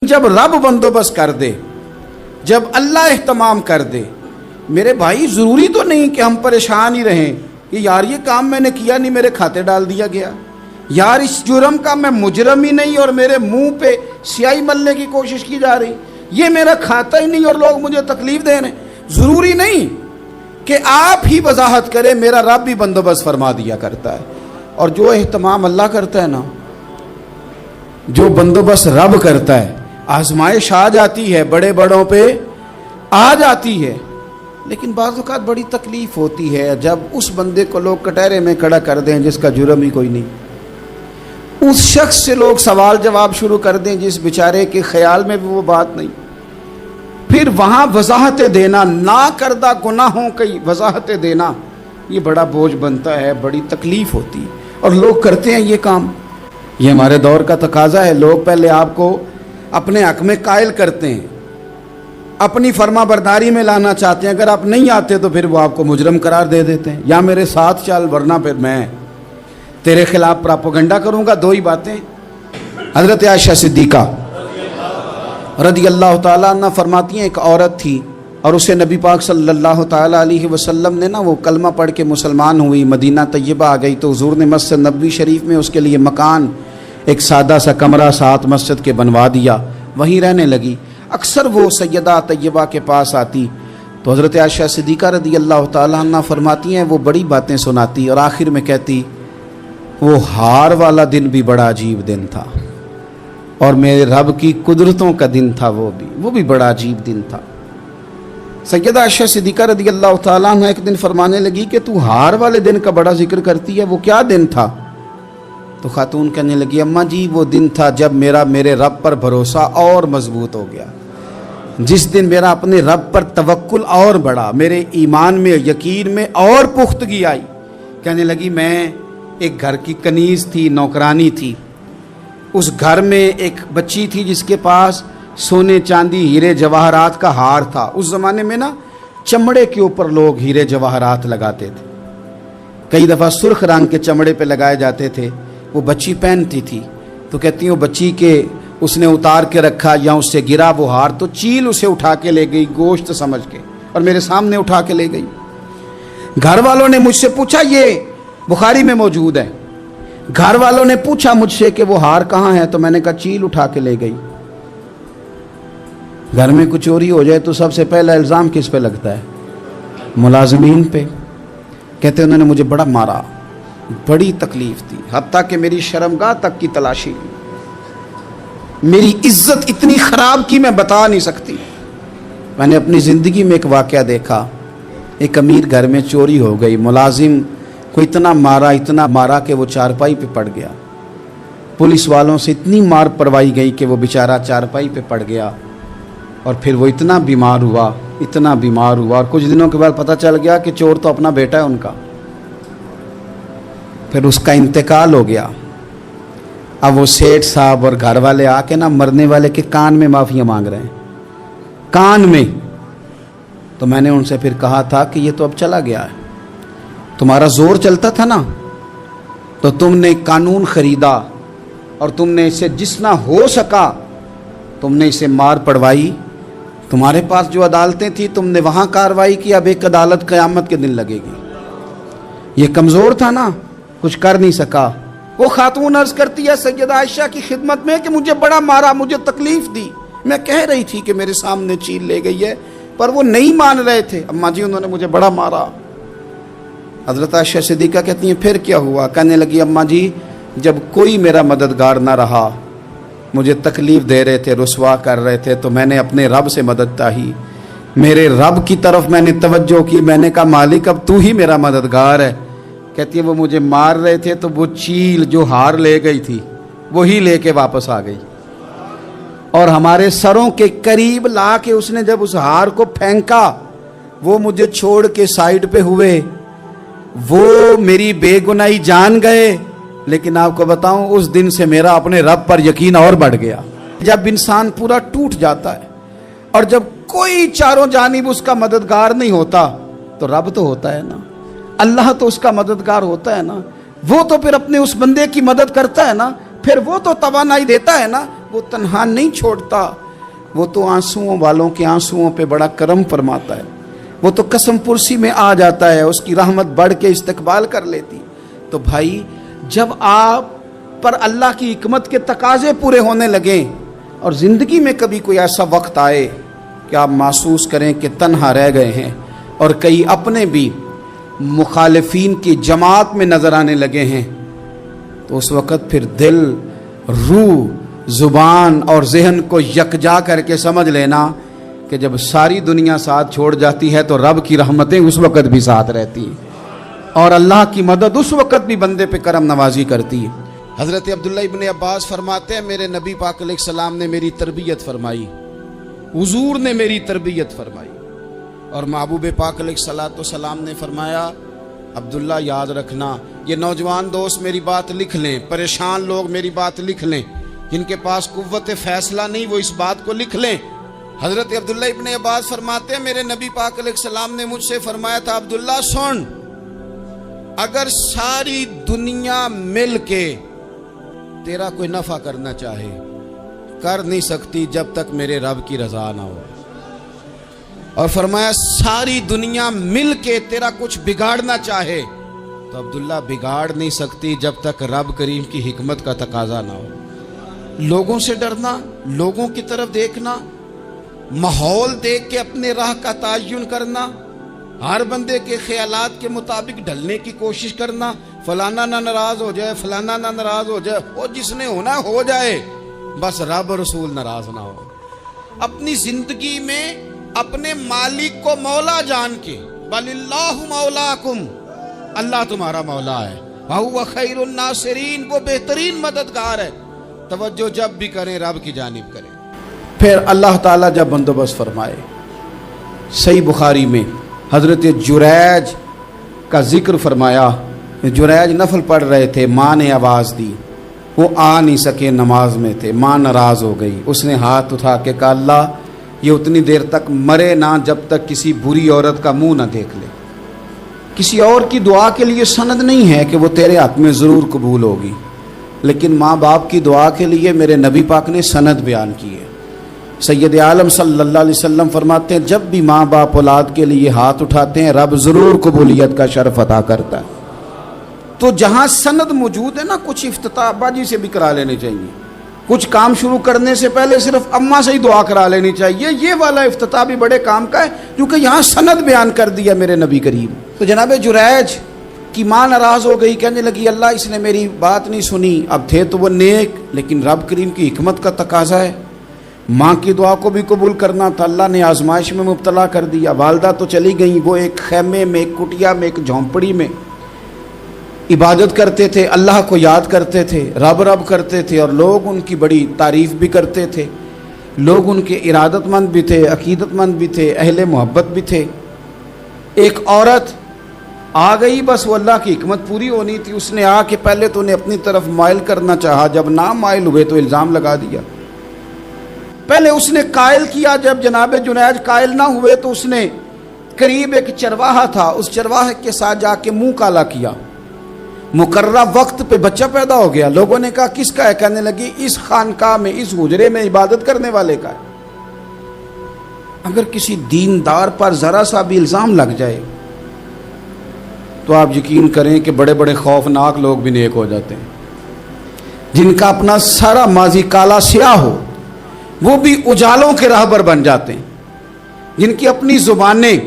جب رب بندوبست کر دے، جب اللہ اہتمام کر دے، میرے بھائی ضروری تو نہیں کہ ہم پریشان ہی رہیں کہ یار یہ کام میں نے کیا نہیں، میرے کھاتے ڈال دیا گیا، یار اس جرم کا میں مجرم ہی نہیں اور میرے منہ پہ سیاہی ملنے کی کوشش کی جا رہی، یہ میرا کھاتا ہی نہیں اور لوگ مجھے تکلیف دے رہے ہیں۔ ضروری نہیں کہ آپ ہی وضاحت کریں، میرا رب بھی بندوبست فرما دیا کرتا ہے۔ اور جو اہتمام اللہ کرتا ہے نا، جو بندوبست رب کرتا ہے، آزمائش آ جاتی ہے، بڑے بڑوں پہ آ جاتی ہے، لیکن بعض اوقات بڑی تکلیف ہوتی ہے جب اس بندے کو لوگ کٹہرے میں کھڑا کر دیں جس کا جرم ہی کوئی نہیں، اس شخص سے لوگ سوال جواب شروع کر دیں جس بیچارے کے خیال میں بھی وہ بات نہیں، پھر وہاں وضاحتیں دینا، نہ کردہ گناہوں کی وضاحتیں دینا، یہ بڑا بوجھ بنتا ہے، بڑی تکلیف ہوتی ہے، اور لوگ کرتے ہیں یہ کام۔ یہ ہمارے دور کا تقاضا ہے، لوگ پہلے آپ کو اپنے حق میں قائل کرتے ہیں، اپنی فرما برداری میں لانا چاہتے ہیں، اگر آپ نہیں آتے تو پھر وہ آپ کو مجرم قرار دے دیتے ہیں، یا میرے ساتھ چل ورنہ پھر میں تیرے خلاف پراپوگنڈا کروں گا۔ دو ہی باتیں۔ حضرت عائشہ صدیقہ رضی اللہ تعالیٰ عنہ فرماتی ہیں، ایک عورت تھی اور اسے نبی پاک صلی اللہ تعالیٰ علیہ وسلم نے وہ کلمہ پڑھ کے مسلمان ہوئی، مدینہ طیبہ آ گئی تو حضور نے مسجد نبوی شریف میں اس کے لیے مکان، ایک سادہ سا کمرہ ساتھ مسجد کے بنوا دیا، وہیں رہنے لگی۔ اکثر وہ سیدہ طیبہ کے پاس آتی تو حضرت عائشہ صدیقہ رضی اللہ تعالیٰ عنہ فرماتی ہیں وہ بڑی باتیں سناتی اور آخر میں کہتی وہ ہار والا دن بھی بڑا عجیب دن تھا اور میرے رب کی قدرتوں کا دن تھا، وہ بھی بڑا عجیب دن تھا۔ سیدہ عائشہ صدیقہ رضی اللہ تعالیٰ عنہ ایک دن فرمانے لگی کہ تو ہار والے دن کا بڑا ذکر کرتی ہے، وہ کیا دن تھا؟ تو خاتون کہنے لگی اماں جی وہ دن تھا جب میرے رب پر بھروسہ اور مضبوط ہو گیا، جس دن میرا اپنے رب پر توکل اور بڑھا، میرے ایمان میں یقین میں اور پختگی آئی۔ کہنے لگی میں ایک گھر کی کنیز تھی، نوکرانی تھی، اس گھر میں ایک بچی تھی جس کے پاس سونے چاندی ہیرے جواہرات کا ہار تھا۔ اس زمانے میں چمڑے کے اوپر لوگ ہیرے جواہرات لگاتے تھے، کئی دفعہ سرخ رنگ کے چمڑے پہ لگائے جاتے تھے، وہ بچی پہنتی تھی تو کہتی ہیں وہ بچی کے اس نے اتار کے رکھا یا اس سے گرا وہ ہار تو چیل اسے اٹھا کے لے گئی گوشت سمجھ کے اور میرے سامنے اٹھا کے لے گئی۔ گھر والوں نے مجھ سے پوچھا، یہ بخاری میں موجود ہے، گھر والوں نے پوچھا مجھ سے کہ وہ ہار کہاں ہے تو میں نے کہا چیل اٹھا کے لے گئی۔ گھر میں کچھ چوری ہو جائے تو سب سے پہلا الزام کس پہ لگتا ہے؟ ملازمین پہ۔ کہتے انہوں نے مجھے بڑا مارا، بڑی تکلیف تھی، حتیٰ کہ میری شرمگاہ تک کی تلاشی کی، میری عزت اتنی خراب کی میں بتا نہیں سکتی۔ میں نے اپنی زندگی میں ایک واقعہ دیکھا، ایک امیر گھر میں چوری ہو گئی، ملازم کو اتنا مارا کہ وہ چارپائی پہ پڑ گیا، پولیس والوں سے اتنی مار پروائی گئی کہ وہ بیچارہ چارپائی پہ پڑ گیا، اور پھر وہ اتنا بیمار ہوا اور کچھ دنوں کے بعد پتہ چل گیا کہ چور تو اپنا بیٹا ہے ان کا، پھر اس کا انتقال ہو گیا۔ اب وہ سیٹھ صاحب اور گھر والے آ کے مرنے والے کے کان میں معافیاں مانگ رہے ہیں، کان میں۔ تو میں نے ان سے پھر کہا تھا کہ یہ تو اب چلا گیا ہے، تمہارا زور چلتا تھا نا تو تم نے قانون خریدا اور تم نے اسے جتنا ہو سکا تم نے اسے مار پڑوائی، تمہارے پاس جو عدالتیں تھیں تم نے وہاں کارروائی کی، اب ایک عدالت قیامت کے دن لگے گی۔ یہ کمزور تھا نا، کچھ کر نہیں سکا۔ وہ خاتون عرض کرتی ہے سیدہ عائشہ کی خدمت میں کہ مجھے بڑا مارا، مجھے تکلیف دی، میں کہہ رہی تھی کہ میرے سامنے چیل لے گئی ہے پر وہ نہیں مان رہے تھے، اماں جی انہوں نے مجھے بڑا مارا۔ حضرت عائشہ صدیقہ کہتی ہیں پھر کیا ہوا؟ کہنے لگی اماں جی جب کوئی میرا مددگار نہ رہا، مجھے تکلیف دے رہے تھے، رسوا کر رہے تھے، تو میں نے اپنے رب سے مدد چاہی، میرے رب کی طرف میں نے توجہ کی، میں نے کہا مالک اب تو ہی میرا مددگار ہے۔ کہتی ہے وہ مجھے مار رہے تھے تو وہ چیل جو ہار لے گئی تھی وہی لے کے واپس آ گئی، اور ہمارے سروں کے قریب لا کے اس نے جب اس ہار کو پھینکا، وہ مجھے چھوڑ کے سائیڈ پہ ہوئے، وہ میری بے گناہی جان گئے، لیکن آپ کو بتاؤں اس دن سے میرا اپنے رب پر یقین اور بڑھ گیا۔ جب انسان پورا ٹوٹ جاتا ہے اور جب کوئی چاروں جانب اس کا مددگار نہیں ہوتا تو رب تو ہوتا ہے نا، اللہ تو اس کا مددگار ہوتا ہے نا، وہ تو پھر اپنے اس بندے کی مدد کرتا ہے نا، پھر وہ تو توانائی دیتا ہے نا، وہ تنہا نہیں چھوڑتا، وہ تو آنسوؤں والوں کے آنسوؤں پہ بڑا کرم فرماتا ہے، وہ تو قسم پرسی میں آ جاتا ہے، اس کی رحمت بڑھ کے استقبال کر لیتی۔ تو بھائی جب آپ پر اللہ کی حکمت کے تقاضے پورے ہونے لگیں اور زندگی میں کبھی کوئی ایسا وقت آئے کہ آپ محسوس کریں کہ تنہا رہ گئے ہیں اور کئی اپنے بھی مخالفین کی جماعت میں نظر آنے لگے ہیں، تو اس وقت پھر دل، روح، زبان اور ذہن کو یکجا کر کے سمجھ لینا کہ جب ساری دنیا ساتھ چھوڑ جاتی ہے تو رب کی رحمتیں اس وقت بھی ساتھ رہتی ہیں اور اللہ کی مدد اس وقت بھی بندے پہ کرم نوازی کرتی ہے۔ حضرت عبداللہ ابن عباس فرماتے ہیں میرے نبی پاک علیہ السلام نے میری تربیت فرمائی، حضور نے میری تربیت فرمائی، اور محبوب پاک علیہ السلام نے فرمایا عبداللہ یاد رکھنا، یہ نوجوان دوست میری بات لکھ لیں، پریشان لوگ میری بات لکھ لیں، جن کے پاس قوت فیصلہ نہیں وہ اس بات کو لکھ لیں۔ حضرت عبداللہ ابن عباس فرماتے ہیں میرے نبی پاک علیہ السلام نے مجھ سے فرمایا تھا عبداللہ سن، اگر ساری دنیا مل کے تیرا کوئی نفع کرنا چاہے کر نہیں سکتی جب تک میرے رب کی رضا نہ ہو، اور فرمایا ساری دنیا مل کے تیرا کچھ بگاڑنا چاہے تو عبداللہ بگاڑ نہیں سکتی جب تک رب کریم کی حکمت کا تقاضا نہ ہو۔ لوگوں سے ڈرنا، لوگوں کی طرف دیکھنا، ماحول دیکھ کے اپنے راہ کا تعین کرنا، ہر بندے کے خیالات کے مطابق ڈھلنے کی کوشش کرنا، فلانا نہ ناراض ہو جائے، فلانا نہ ناراض ہو جائے، وہ جس نے ہونا ہو جائے، بس رب رسول ناراض نہ ہو۔ اپنی زندگی میں اپنے مالک کو مولا جان کے، بل اللہ مولاکم، اللہ تمہارا مولا ہے، وَهُوَ خَيْرُ النَّاصِرِينَ، وہ بہترین مددگار ہے، توجہ جب بھی کریں رب کی جانب کریں۔ پھر اللہ تعالیٰ جب بندوبست فرمائے، صحیح بخاری میں حضرت جریج کا ذکر فرمایا، جریج نفل پڑھ رہے تھے، ماں نے آواز دی، وہ آ نہیں سکے، نماز میں تھے، ماں ناراض ہو گئی، اس نے ہاتھ اٹھا کے کہا اللہ یہ اتنی دیر تک مرے نہ جب تک کسی بری عورت کا منہ نہ دیکھ لے۔ کسی اور کی دعا کے لیے سند نہیں ہے کہ وہ تیرے ہاتھ میں ضرور قبول ہوگی، لیکن ماں باپ کی دعا کے لیے میرے نبی پاک نے سند بیان کی ہے۔ سید عالم صلی اللہ علیہ وسلم فرماتے ہیں جب بھی ماں باپ اولاد کے لیے ہاتھ اٹھاتے ہیں رب ضرور قبولیت کا شرف عطا کرتا ہے۔ تو جہاں سند موجود ہے نا، کچھ افتتاح باجی سے بھی کرا لینے چاہیے، کچھ کام شروع کرنے سے پہلے صرف اماں سے ہی دعا کرا لینی چاہیے، یہ والا افتتاح بھی بڑے کام کا ہے کیونکہ یہاں سند بیان کر دیا میرے نبی کریم۔ تو جناب جریج کی ماں ناراض ہو گئی، کہنے لگی اللہ اس نے میری بات نہیں سنی، اب تھے تو وہ نیک لیکن رب کریم کی حکمت کا تقاضا ہے، ماں کی دعا کو بھی قبول کرنا تھا، اللہ نے آزمائش میں مبتلا کر دیا۔ والدہ تو چلی گئیں، وہ ایک خیمے میں، ایک کٹیا میں، ایک جھونپڑی میں عبادت کرتے تھے، اللہ کو یاد کرتے تھے، رب رب کرتے تھے، اور لوگ ان کی بڑی تعریف بھی کرتے تھے، لوگ ان کے ارادت مند بھی تھے، عقیدت مند بھی تھے، اہل محبت بھی تھے۔ ایک عورت آ گئی، بس وہ اللہ کی حکمت پوری ہونی تھی، اس نے آ کے پہلے تو انہیں اپنی طرف مائل کرنا چاہا، جب نہ مائل ہوئے تو الزام لگا دیا۔ پہلے اس نے قائل کیا، جب جناب جنید قائل نہ ہوئے تو اس نے قریب ایک چرواہا تھا، اس چرواہے کے ساتھ جا کے منہ کالا کیا، مقررہ وقت پہ بچہ پیدا ہو گیا۔ لوگوں نے کہا کس کا ہے؟ کہنے لگی اس خانقاہ میں، اس حجرے میں عبادت کرنے والے کا ہے۔ اگر کسی دیندار پر ذرا سا بھی الزام لگ جائے تو آپ یقین کریں کہ بڑے بڑے خوفناک لوگ بھی نیک ہو جاتے ہیں، جن کا اپنا سارا ماضی کالا سیاہ ہو وہ بھی اجالوں کے راہبر بن جاتے ہیں، جن کی اپنی زبانیں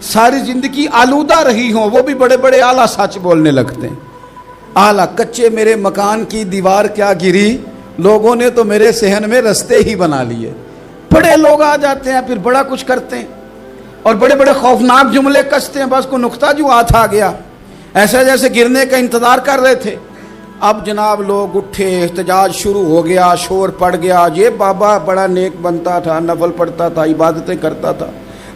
ساری زندگی آلودہ رہی ہوں وہ بھی بڑے بڑے اعلیٰ سچ بولنے لگتے ہیں۔ اعلیٰ کچے میرے مکان کی دیوار کیا گری، لوگوں نے تو میرے صحن میں رستے ہی بنا لیے۔ بڑے لوگ آ جاتے ہیں پھر بڑا کچھ کرتے ہیں اور بڑے بڑے خوفناک جملے کستے ہیں، بس کو نقطہ جو ہاتھ آ گیا ایسا جیسے گرنے کا انتظار کر رہے تھے۔ اب جناب لوگ اٹھے، احتجاج شروع ہو گیا، شور پڑ گیا، یہ بابا بڑا نیک بنتا تھا، نفل پڑھتا تھا، عبادتیں کرتا تھا،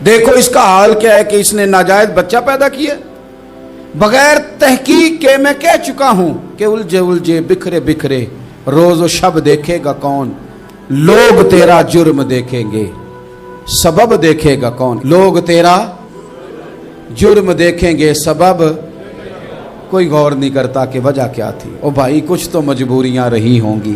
دیکھو اس کا حال کیا ہے کہ اس نے ناجائز بچہ پیدا کیا۔ بغیر تحقیق کے میں کہہ چکا ہوں کہ الجھے الجھے بکھرے بکھرے روز و شب دیکھے گا کون، لوگ تیرا جرم دیکھیں گے سبب دیکھے گا کون، لوگ تیرا جرم دیکھیں گے سبب کوئی غور نہیں کرتا کہ وجہ کیا تھی۔ او بھائی کچھ تو مجبوریاں رہی ہوں گی،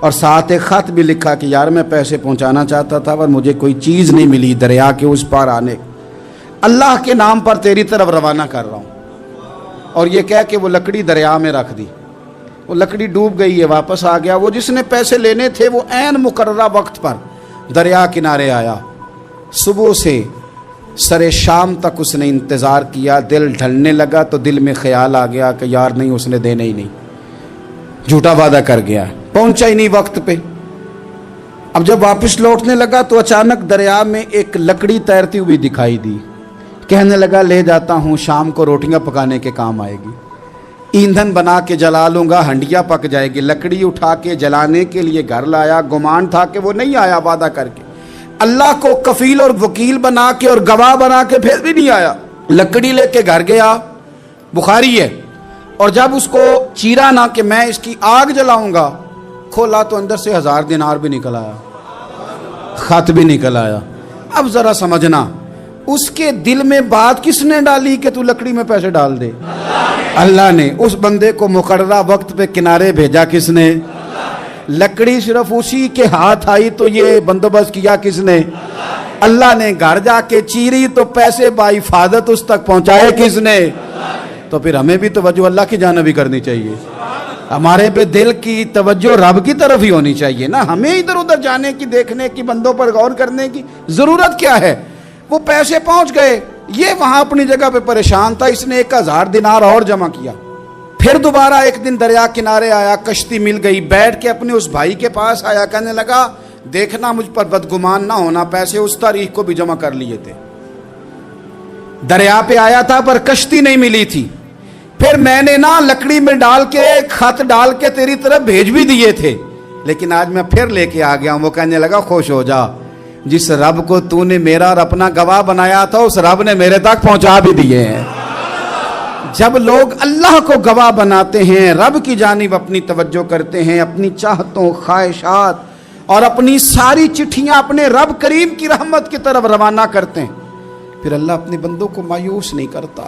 اور ساتھ ایک خط بھی لکھا کہ یار میں پیسے پہنچانا چاہتا تھا پر مجھے کوئی چیز نہیں ملی دریا کے اس پار آنے، اللہ کے نام پر تیری طرف روانہ کر رہا ہوں۔ اور یہ کہہ کہ وہ لکڑی دریا میں رکھ دی، وہ لکڑی ڈوب گئی ہے، واپس آ گیا۔ وہ جس نے پیسے لینے تھے وہ عین مقررہ وقت پر دریا کنارے آیا۔ صبح سے سرے شام تک اس نے انتظار کیا، دل ڈھلنے لگا تو دل میں خیال آ گیا کہ یار نہیں، اس نے دینے ہی نہیں، جھوٹا وعدہ کر گیا، پہنچا ہی نہیں وقت پہ۔ اب جب واپس لوٹنے لگا تو اچانک دریا میں ایک لکڑی تیرتی ہوئی دکھائی دی۔ کہنے لگا لے جاتا ہوں، شام کو روٹیاں پکانے کے کام آئے گی، ایندھن بنا کے جلا لوں گا، ہنڈیا پک جائے گی۔ لکڑی اٹھا کے جلانے کے لیے گھر لایا، گمان تھا کہ وہ نہیں آیا وعدہ کر کے، اللہ کو کفیل اور وکیل بنا کے اور گواہ بنا کے پھر بھی نہیں آیا۔ لکڑی لے کے گھر گیا، بخاری ہے، اور جب اس کو چیرا نہ کہ میں اس کی آگ جلاؤں گا، کھولا تو اندر سے 1000 دینار بھی نکل آیا، خط بھی نکل آیا۔ اب ذرا سمجھنا، اس کے دل میں بات کس نے ڈالی کہ تو لکڑی میں پیسے ڈال دے؟ اللہ نے۔ اس بندے کو مقررہ وقت پہ کنارے بھیجا کس نے؟ لکڑی صرف اسی کے ہاتھ آئی تو یہ بندوبست کیا کس نے؟ اللہ نے۔ گھر جا کے چیری تو پیسے بحفاظت اس تک پہنچائے کس نے؟ تو پھر ہمیں بھی توجہ اللہ کی جانب ہی کرنی چاہیے، ہمارے پہ دل کی توجہ رب کی طرف ہی ہونی چاہیے نا، ہمیں ادھر ادھر جانے کی، دیکھنے کی، بندوں پر غور کرنے کی ضرورت کیا ہے؟ وہ پیسے پہنچ گئے، یہ وہاں اپنی جگہ پہ پریشان تھا، اس نے 1000 دینار اور جمع کیا۔ پھر دوبارہ ایک دن دریا کنارے آیا، کشتی مل گئی، بیٹھ کے اپنے اس بھائی کے پاس آیا، کہنے لگا دیکھنا مجھ پر بدگمان نہ ہونا، پیسے اس تاریخ کو بھی جمع کر لیے تھے، دریا پہ آیا تھا پر کشتی نہیں ملی تھی، پھر میں نے نا لکڑی میں ڈال کے خط ڈال کے تیری طرف بھیج بھی دیے تھے، لیکن آج میں پھر لے کے آ گیا ہوں۔ وہ کہنے لگا خوش ہو جا، جس رب کو تو نے میرا اور اپنا گواہ بنایا تھا اس رب نے میرے تک پہنچا بھی دیے ہیں۔ جب لوگ اللہ کو گواہ بناتے ہیں، رب کی جانب اپنی توجہ کرتے ہیں، اپنی چاہتوں، خواہشات اور اپنی ساری چٹھیاں اپنے رب کریم کی رحمت کی طرف روانہ کرتے ہیں، پھر اللہ اپنے بندوں کو مایوس نہیں کرتا۔